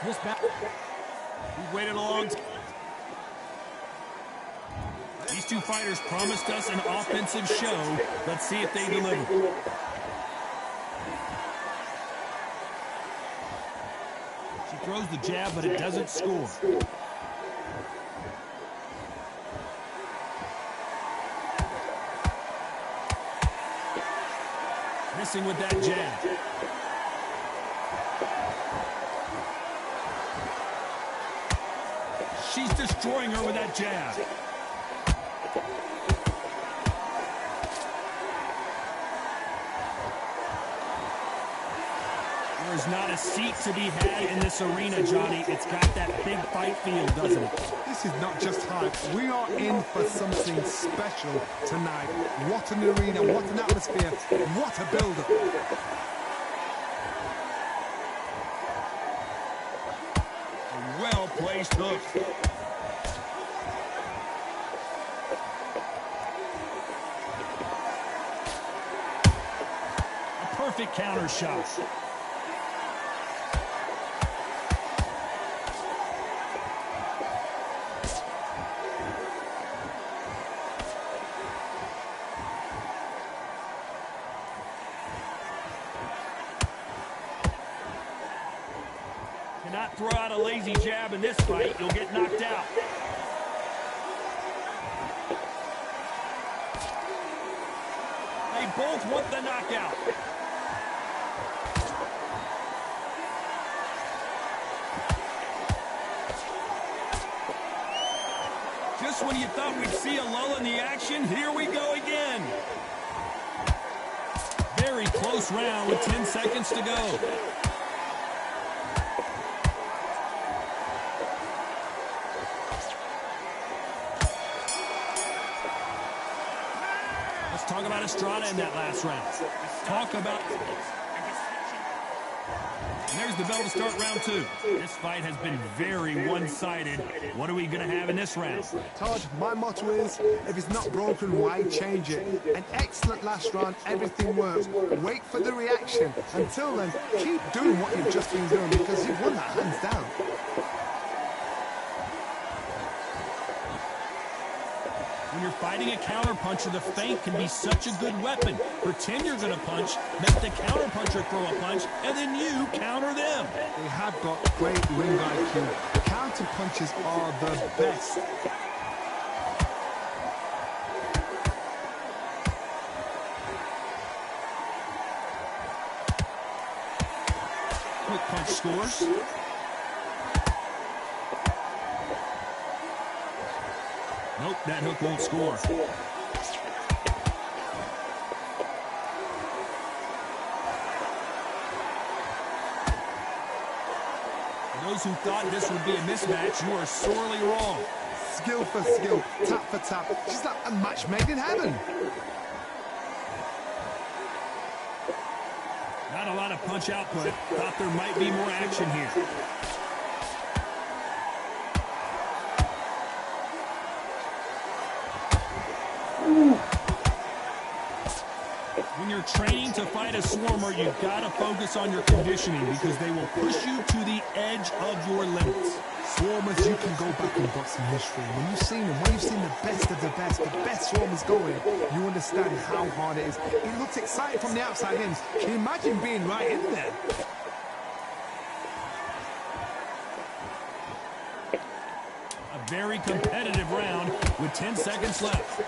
This back. We waited a long time. These two fighters promised us an offensive show. Let's see if they deliver. She throws the jab, but it doesn't score. Missing with that jab. She's destroying her with that jab. There's not a seat to be had in this arena, Johnny. It's got that big fight feel, doesn't it? This is not just hype. We are in for something special tonight. What an arena, what an atmosphere, what a build-up. A well-placed hook. A perfect counter shot. Cannot throw out a lazy jab in this fight. You'll get knocked out. They both want the knockout. Just when you thought we'd see a lull in the action, here we go again. Very close round with 10 seconds to go. Let's talk about Estrada in that last round. Talk about... And there's the bell to start round two. This fight has been very one-sided. What are we going to have in this round? Todd, my motto is, if it's not broken, why change it? An excellent last round, everything works. Wait for the reaction. Until then, keep doing what you've just been doing because you've won that hands down. When you're fighting a counterpuncher, the feint can be such a good weapon. Pretend you're going to punch, make the counterpuncher throw a punch, and then you counter them. They have got great ring IQ. Counter punches are the best. Quick punch scores. Nope, that hook won't score. For those who thought this would be a mismatch, you are sorely wrong. Skill for skill, tap for tap. She's like a match made in heaven. Not a lot of punch output. Thought there might be more action here. When you're training to fight a swarmer, you've got to focus on your conditioning because they will push you to the edge of your limits. Swarmers, you can go back and boxing history. When you've seen them, when you've seen the best of the best swarmers going, you understand how hard it is. It looks exciting from the outside in. Can you imagine being right in there? A very competitive round with 10 seconds left.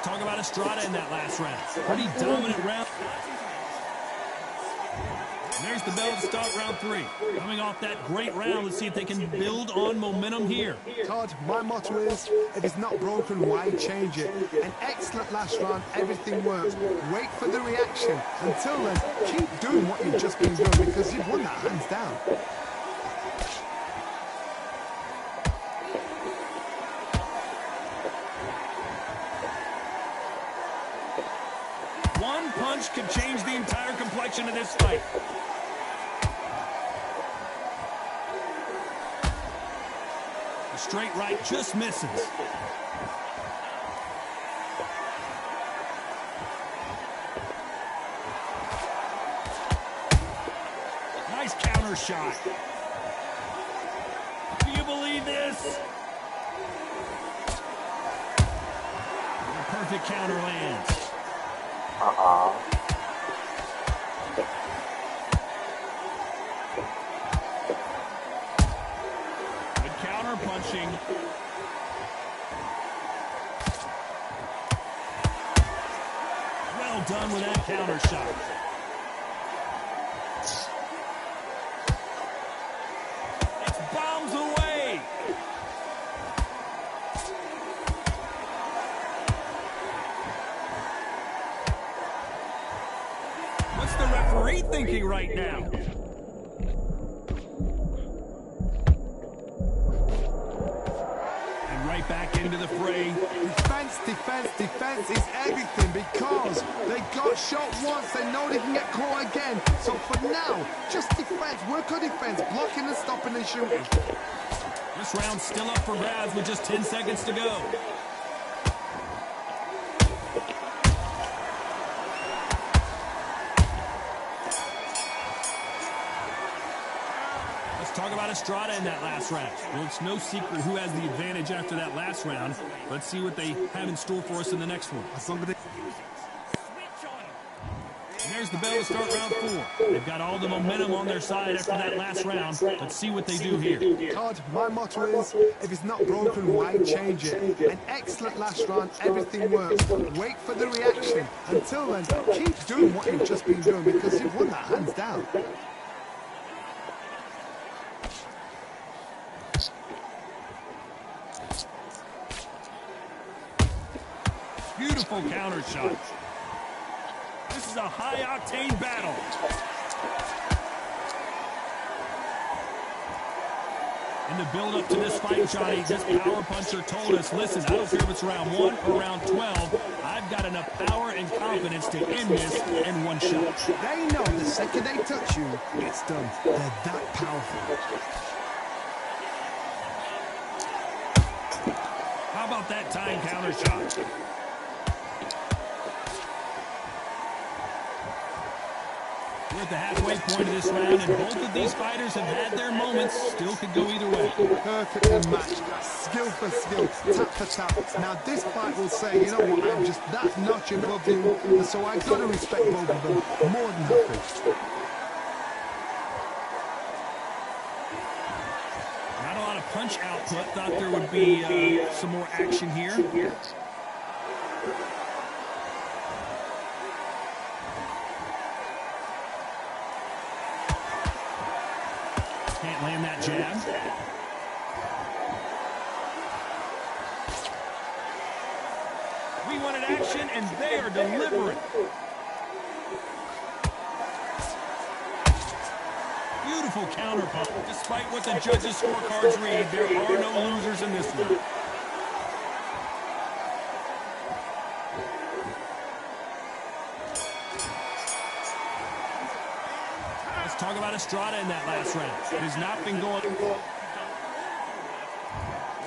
Talk about Estrada in that last round. Pretty dominant round. And there's the bell to start round three. Coming off that great round, let's see if they can build on momentum here. Todd, my motto is, if it's not broken, why change it? An excellent last round, everything works. Wait for the reaction. Until then, keep doing what you've just been doing because you've won that hands down. One punch could change the entire complexion of this fight. The straight right just misses. counter shot. Do you believe this? The perfect counter lands. Good counter punching. Well done with that counter shot. It's bombs away. What's the referee thinking right now? And right back into the fray. Defense, defense, defense is everything because they got shot once. They know they can get caught again. So for now, just defense. Work on defense. Blocking and stopping and shooting. This round's still up for grabs with just 10 seconds to go. Talk about Estrada in that last round. Well, it's no secret who has the advantage after that last round. Let's see what they have in store for us in the next one. Somebody. And there's the bell to start round 4. They've got all the momentum on their side after that last round. Let's see what they do here. Todd, my motto is, if it's not broken, why change it? An excellent last round, everything works. Wait for the reaction. Until then, keep doing what you've just been doing because you've won that hands down. Beautiful counter shot. This is a high-octane battle. In the build-up to this fight, Johnny, this power puncher told us, listen, I don't care if it's round 1 or round 12, I've got enough power and confidence to end this in one shot. They know the second they touch you, it's done. They're that powerful. How about that time counter shot? We're at the halfway point of this round, and both of these fighters have had their moments. Still could go either way. Perfectly matched. Skill for skill. Tap for tap. Now this fight will say, you know what, I'm just that notch above you, and so I've got to respect both of them. More than happy. Not a lot of punch output. Thought there would be some more action here. Can't land that jab. We wanted action, and they are delivering. Beautiful counter punch. Despite what the judges' scorecards read, there are no losers in this one. Let's talk about Estrada in that last round. It has not been going.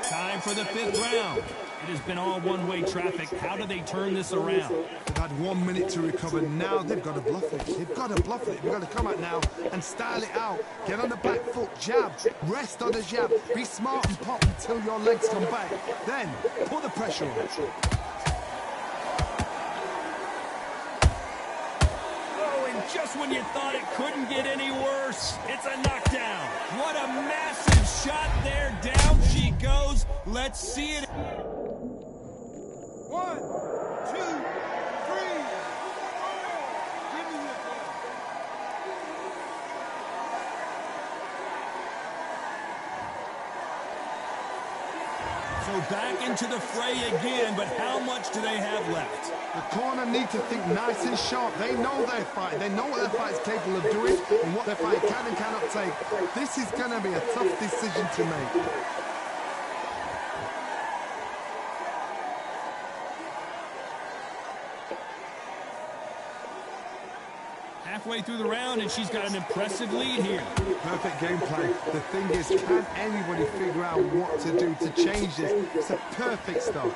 Time for the 5th round. It has been all one-way traffic. How do they turn this around? They've had 1 minute to recover. Now they've got to bluff it. They've got to bluff it. They've got to come out now and style it out. Get on the back foot, jab, rest on the jab. Be smart and pop until your legs come back. Then put the pressure on. Just when you thought it couldn't get any worse, it's a knockdown. What a massive shot there. Down she goes. Let's see it. 1, 2, 3, 4. Give me the ball. So back into the fray again, but how much do they have left? The corner need to think nice and sharp. They know their fight. They know what their fight's capable of doing and what their fight can and cannot take. This is going to be a tough decision to make. Halfway through the round, and she's got an impressive lead here. Perfect gameplay. The thing is, can anybody figure out what to do to change this? It's a perfect start.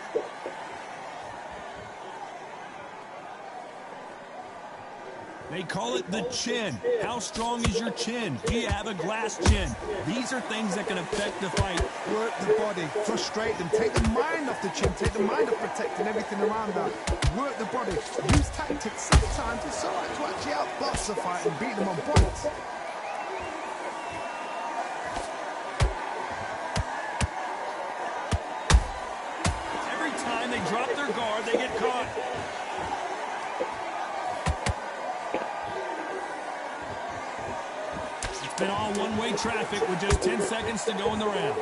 They call it the chin. How strong is your chin? Do you have a glass chin? These are things that can affect the fight. Work the body, frustrate them, take the mind off the chin, take the mind off protecting everything around that. Work the body, use tactics. Sometimes it's all right to actually outbox the fight and beat them on points. Every time they drop their guard, they get caught. Been all one-way traffic with just 10 seconds to go in the round.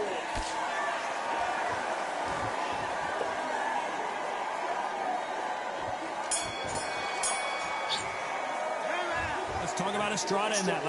Let's talk about Estrada in that.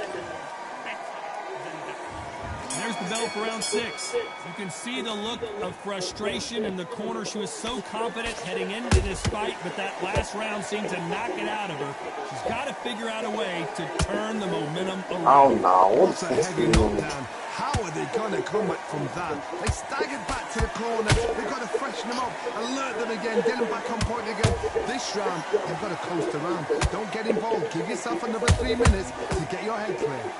There's the bell for round 6. You can see the look of frustration in the corner. She was so confident heading into this fight, but that last round seemed to knock it out of her. She's got to figure out a way to turn the momentum around. Oh no. That's a heavy knockdown. How are they going to come back from that? They staggered back to the corner. They've got to freshen them up, alert them again, get them back on point again. This round, they've got to coast around. Don't get involved. Give yourself another 3 minutes to get your head clear.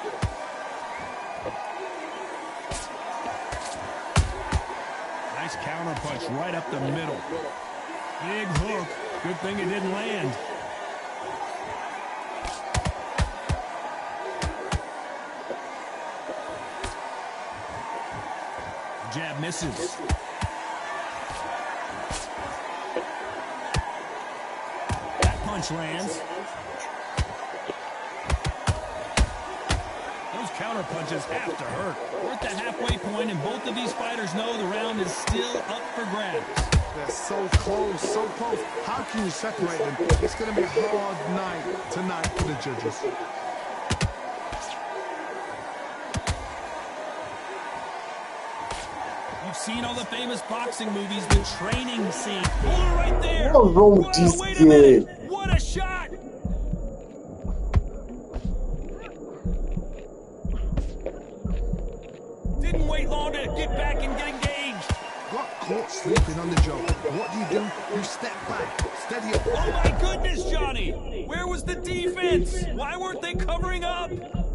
Nice counter punch right up the middle. Big hook. Good thing it didn't land. Jab misses. That punch lands. Those counter punches have to hurt. We're at the halfway point, and both of these fighters know the round is still up for grabs. They're so close, so close. How can you separate them? It's going to be a hard night tonight for the judges. You've seen all the famous boxing movies, the training scene. Pull her right there. What wrong with Whoa, this wait a minute. kid? What a shot. Didn't wait long to get back and get engaged. Got caught sleeping on the job. What do? You step back, steady up. Oh my goodness, Johnny. Where was the defense? Why weren't they covering up?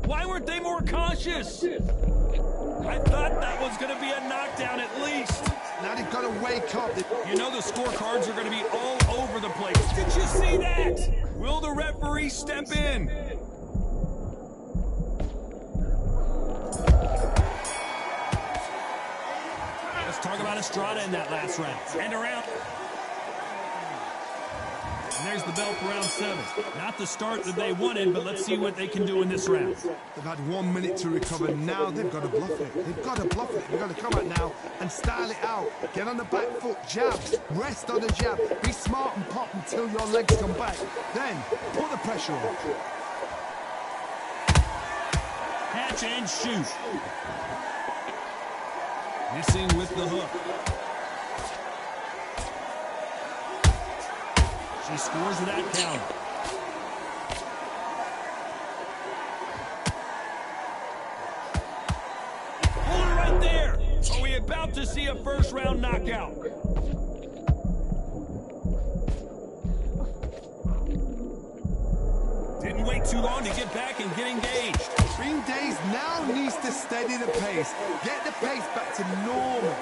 Why weren't they more cautious? I thought that was going to be a knockdown at least. Now they've got to wake up. You know the scorecards are going to be all over the place. Did you see that? Will the referee step in? Let's talk about Estrada in that last round. And around. And there's the bell for round 7. Not the start that they wanted, but let's see what they can do in this round. They've had 1 minute to recover. Now they've got to bluff it. They've got to bluff it. They've got to come out now and style it out. Get on the back foot, jab. Rest on the jab. Be smart and pop until your legs come back. Then put the pressure on. Catch and shoot. Missing with the hook. She scores with that counter. Pull her right there. Are we about to see a first-round knockout? Didn't wait too long to get back and get engaged. Green Days now needs to steady the pace. Get the pace back to normal.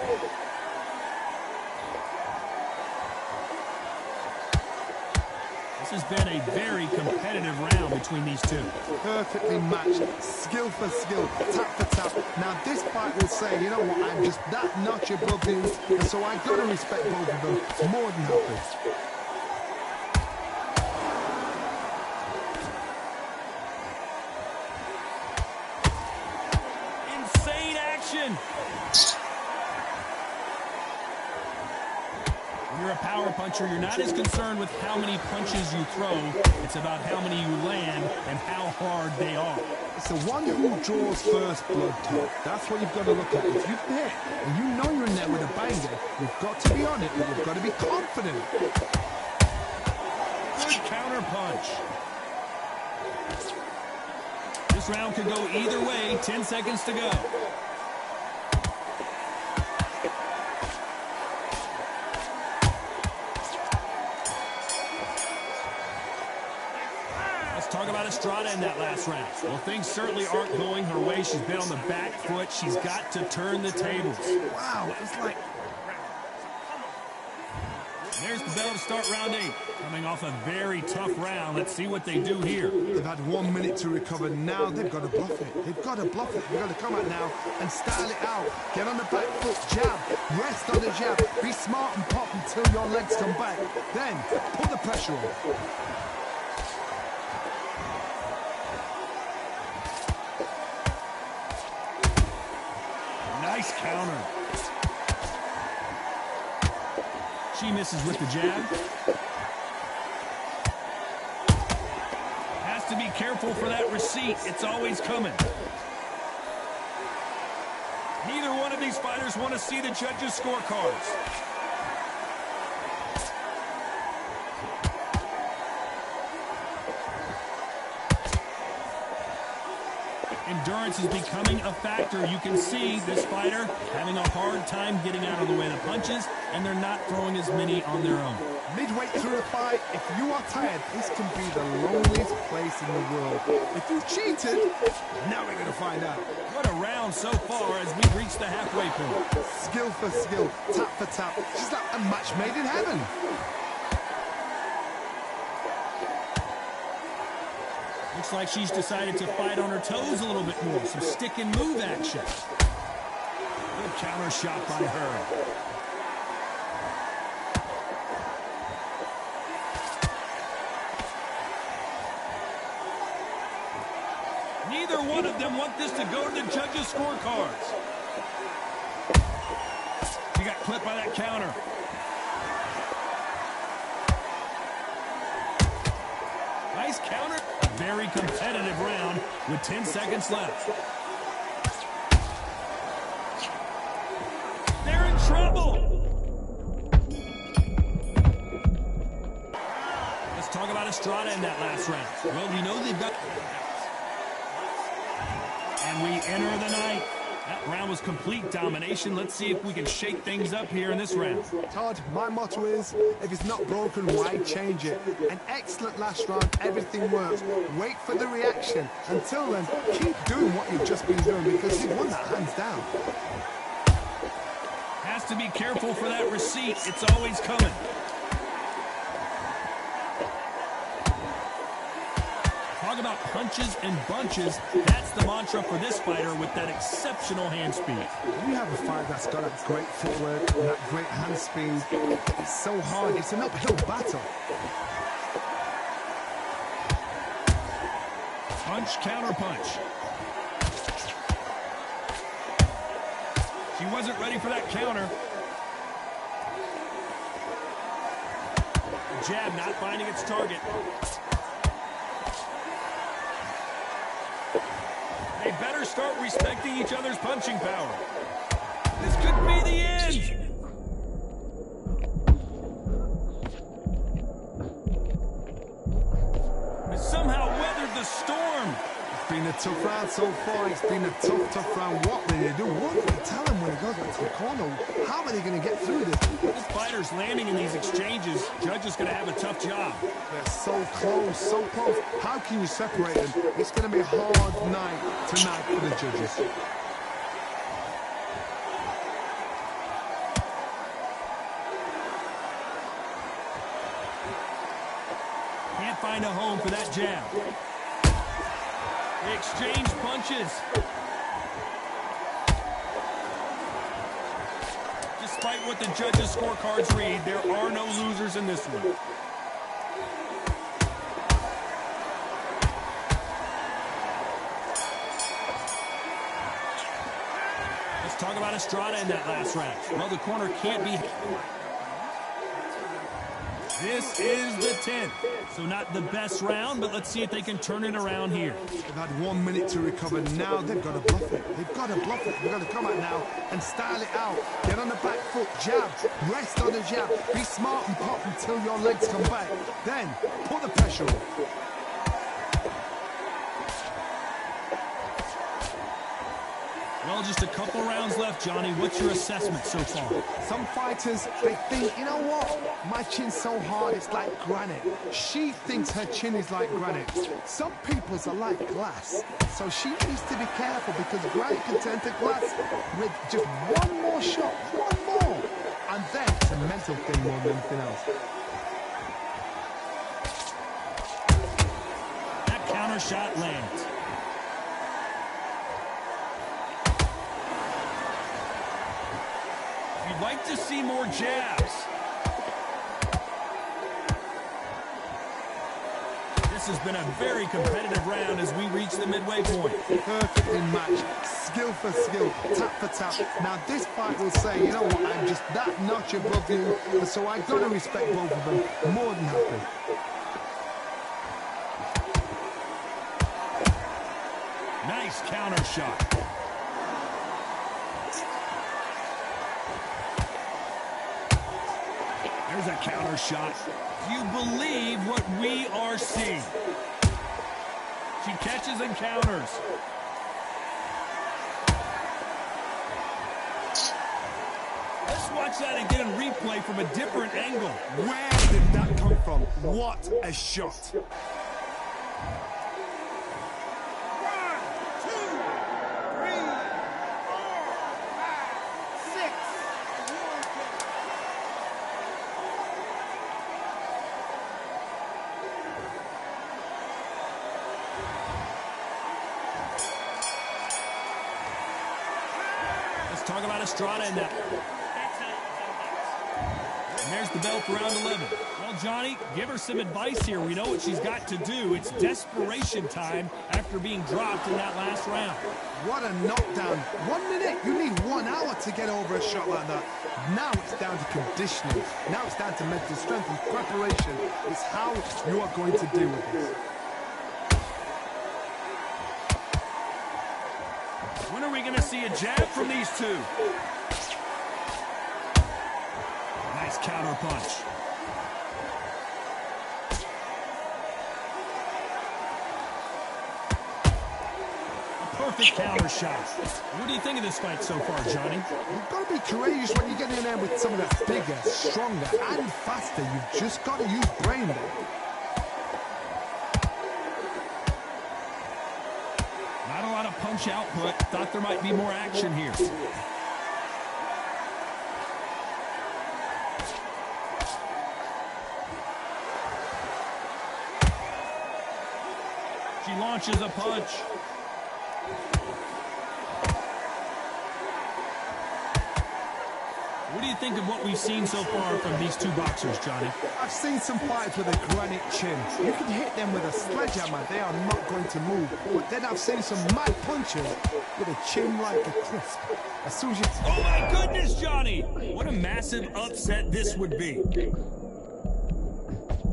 This has been a very competitive round between these two. Perfectly matched, skill for skill, tap for tap. Now this fight will say, you know what, I'm just that notch above you, and so I've got to respect both of them more than happy. Insane action. When you're a power puncher, you're not as concerned with how many punches you throw. It's about how many you land and how hard they are. It's the one who draws first blood talk. That's what you've got to look at. If you hit and you know you're in there with a banger, you've got to be on it, but you've got to be confident. Good counter punch. This round could go either way. 10 seconds to go. Talk about Estrada in that last round. Well, things certainly aren't going her way. She's been on the back foot. She's got to turn the tables. Wow, it's like... There's the bell to start round 8. Coming off a very tough round. Let's see what they do here. They've had 1 minute to recover. Now they've got to bluff it. They've got to bluff it. They've got to come out now and style it out. Get on the back foot, jab, rest on the jab. Be smart and pop until your legs come back. Then put the pressure on. Nice counter. She misses with the jab. Has to be careful for that receipt. It's always coming. Neither one of these fighters want to see the judges' scorecards. Endurance is becoming a factor. You can see this fighter having a hard time getting out of the way of the punches, and they're not throwing as many on their own. Midway through the fight, if you are tired, this can be the loneliest place in the world. If you cheated, now we're going to find out. What a round so far as we reach the halfway point. Skill for skill, tap for tap. She's like a match made in heaven. Looks like she's decided to fight on her toes a little bit more. Some stick and move action. Good counter shot by her. Neither one of them want this to go to the judges' scorecards. She got clipped by that counter. Nice counter. A very competitive round with 10 seconds left. They're in trouble. Let's talk about Estrada in that last round. Well, we know they've got... And we enter the night. That round was complete domination. Let's see if we can shake things up here in this round. Todd, my motto is, if it's not broken, why change it? An excellent last round, everything works. Wait for the reaction. Until then, keep doing what you've just been doing because you've won that hands down. Has to be careful for that receipt. It's always coming. Talk about punches and bunches. That's the mantra for this fighter with that exceptional hand speed. When you have a fight that's got that great footwork and that great hand speed, it's so hard. It's an uphill battle. Punch, counter punch. She wasn't ready for that counter. The jab not finding its target. They better start respecting each other's punching power. This could be the end. But somehow weathered the storm. It's been a tough round so far. It's been a tough round. What do they do? What do they tell him when he goes back to the corner? How are they going to get through this? This fighter's landing in these exchanges. Judge is going to have a tough job. They're so close, so close. How can you separate them? It's going to be a hard night tonight for the judges. Can't find a home for that jab. They exchange punches. Despite what the judges' scorecards read, there are no losers in this one. Let's talk about Estrada in that last round. Well, the corner can't be... This is the 10th. So not the best round, but let's see if they can turn it around here. They've had 1 minute to recover. Now they've got to bluff it. They've got to bluff it. They've got to come out now and style it out. Get on the back foot, jab, rest on the jab. Be smart and pop until your legs come back. Then put the pressure on. Well, just a couple rounds left, Johnny. What's your assessment so far? Some fighters, they think, you know what? My chin's so hard, it's like granite. She thinks her chin is like granite. Some people's are like glass. So she needs to be careful because granite can turn to glass with just one more shot, one more. And then it's a mental thing more than anything else. That counter shot lands. You'd like to see more jabs. This has been a very competitive round as we reach the midway point. Perfectly matched, skill for skill, tap for tap. Now this fight will say, you know what, I'm just that notch above you, and so I've got to respect both of them more than happy. Nice counter shot. There's a counter shot. Do you believe what we are seeing? She catches and counters. Let's watch that again in replay from a different angle. Where did that come from? What a shot. Talk about Estrada in that. And there's the bell for round 11. Well, Johnny, give her some advice here. We know what she's got to do. It's desperation time after being dropped in that last round. What a knockdown. 1 minute. You need 1 hour to get over a shot like that. Now it's down to conditioning. Now it's down to mental strength and preparation. It's how you are going to deal with this. When are we going to see a jab from these two? Nice counter punch. A perfect counter shot. What do you think of this fight so far, Johnny? You've got to be courageous when you get in there with someone that's bigger, stronger, and faster. You've just got to use brain there. Punch output. Thought there might be more action here. She launches a punch. What do you think of what we've seen so far from these two boxers, Johnny? I've seen some fighters with a granite chin. You can hit them with a sledgehammer, they are not going to move. But then I've seen some mad punchers with a chin like a crisp. As soon as you... Oh my goodness, Johnny! What a massive upset this would be.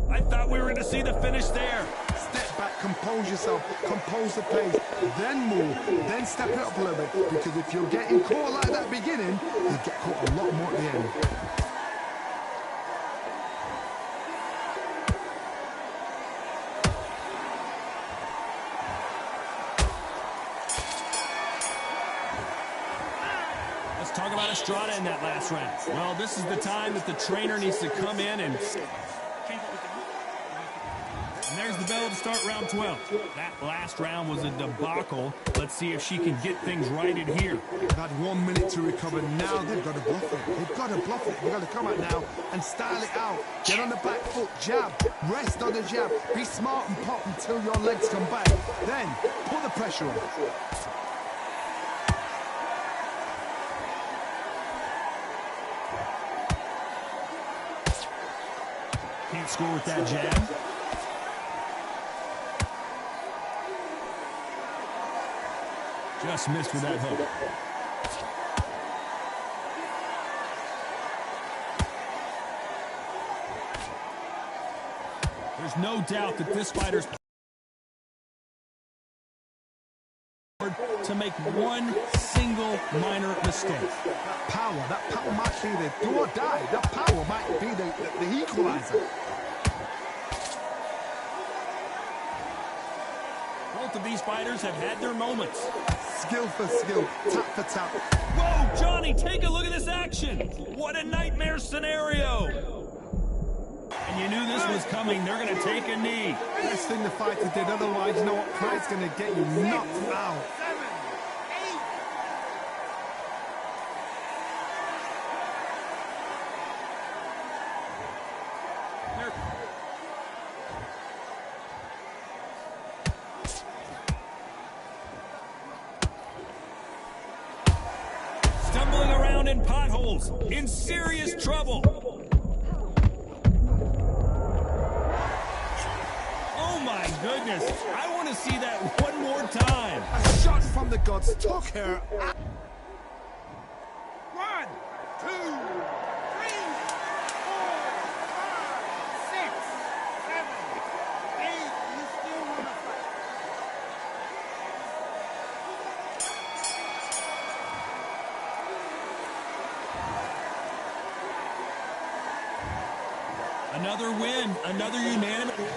I thought we were going to see the finish there. Step back, compose yourself, compose the pace, then move, then step it up a little bit. Because if you're getting caught like that beginning, you get caught a lot more at the end. Let's talk about Estrada in that last round. Well, this is the time that the trainer needs to come in and there's the bell to start round 12. That last round was a debacle. Let's see if she can get things righted here. They've had 1 minute to recover. Now they've got to bluff it. They've got to bluff it. They've got to come out now and style it out. Get on the back foot, jab, rest on the jab. Be smart and pop until your legs come back. Then put the pressure on. Can't score with that jab. Just missed with that hook. There's no doubt that this fighter's to make one single minor mistake. That power might be the do or die. That power might be the equalizer. Well, both of these fighters have had their moments. Skill for skill, tap for tap. Whoa, Johnny, take a look at this action. What a nightmare scenario. And you knew this was coming. They're going to take a knee. Best thing the fighter did, otherwise you know what pride's going to get you knocked out. Stumbling around in potholes, in serious trouble. Oh my goodness, I want to see that one more time. A shot from the gods took her out. 1, 2, 3, 4, 5, 6, 7, 8. You still want to fight? Another win, another unanimous.